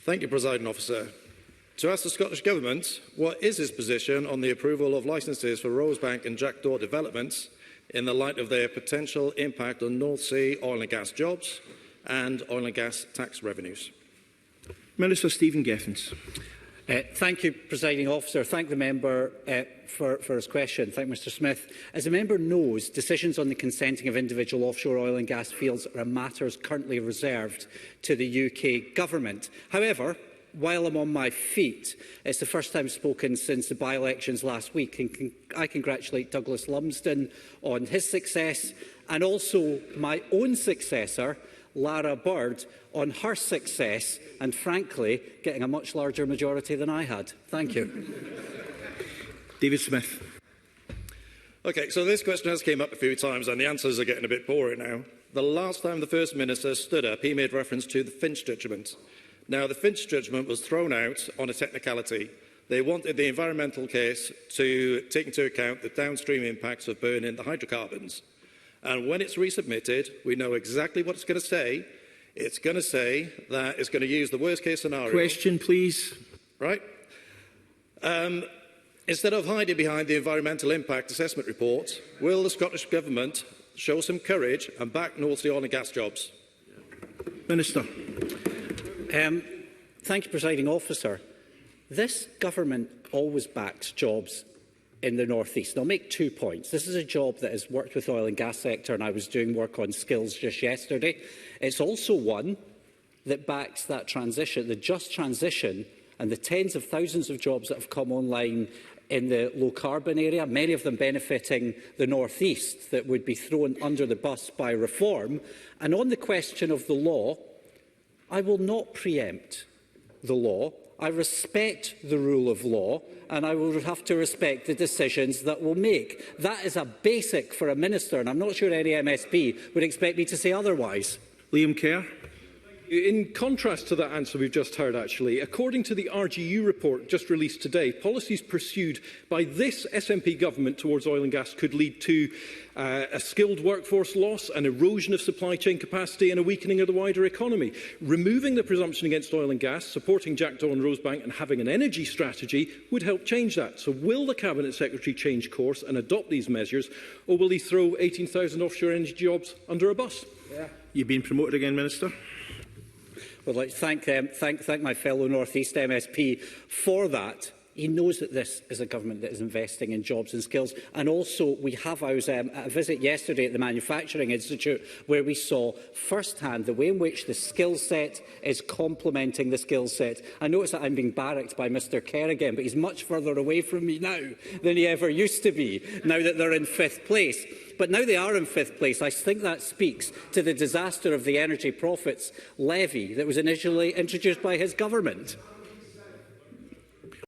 Thank you, Presiding Officer. To ask the Scottish Government, what is its position on the approval of licences for Rosebank and Jackdaw developments in the light of their potential impact on North Sea oil and gas jobs and oil and gas tax revenues? Minister Stephen Geffins. Thank you, Presiding Officer. Thank the member for his question. Thank Mr Smith. As the member knows, decisions on the consenting of individual offshore oil and gas fields are matters currently reserved to the UK Government. However, while I'm on my feet, it's the first time spoken since the by-elections last week, and I congratulate Douglas Lumsden on his success and also my own successor, Lara Bird, on her success and, frankly, getting a much larger majority than I had. Thank you. David Smith. OK, so this question has come up a few times and the answers are getting a bit boring now. The last time the First Minister stood up, he made reference to the Finch judgment. Now, the Finch judgment was thrown out on a technicality. They wanted the environmental case to take into account the downstream impacts of burning the hydrocarbons. And when it's resubmitted, we know exactly what it's going to say. It's going to say that it's going to use the worst-case scenario. Question, please. Right? Instead of hiding behind the environmental impact assessment report, will the Scottish Government show some courage and back North Sea oil and gas jobs? Minister. Thank you, Presiding Officer. This government always backed jobs in the North East. I'll make 2 points. This is a job that has worked with the oil and gas sector, and I was doing work on skills just yesterday. It's also one that backs that transition, the just transition, and the tens of thousands of jobs that have come online in the low-carbon area, many of them benefiting the North East, that would be thrown under the bus by reform. And on the question of the law, I will not preempt the law. I respect the rule of law, and I will have to respect the decisions that we'll make. That is a basic for a minister, and I'm not sure any MSP would expect me to say otherwise. Liam Kerr. In contrast to that answer we've just heard, actually, according to the RGU report just released today, policies pursued by this SNP government towards oil and gas could lead to a skilled workforce loss, an erosion of supply chain capacity and a weakening of the wider economy. Removing the presumption against oil and gas, supporting Jackdaw and Rosebank and having an energy strategy would help change that. So will the Cabinet Secretary change course and adopt these measures, or will he throw 18,000 offshore energy jobs under a bus? You've been promoted again, Minister. Well, I'd like to thank my fellow North East MSP for that. He knows that this is a government that is investing in jobs and skills. And also, I was at a visit yesterday at the Manufacturing Institute where we saw firsthand the way in which the skill set is complementing the skill set. I notice that I'm being barracked by Mr Kerr again, but he's much further away from me now than he ever used to be, now that they're in 5th place. But now they are in 5th place, I think that speaks to the disaster of the Energy Profits Levy that was initially introduced by his government.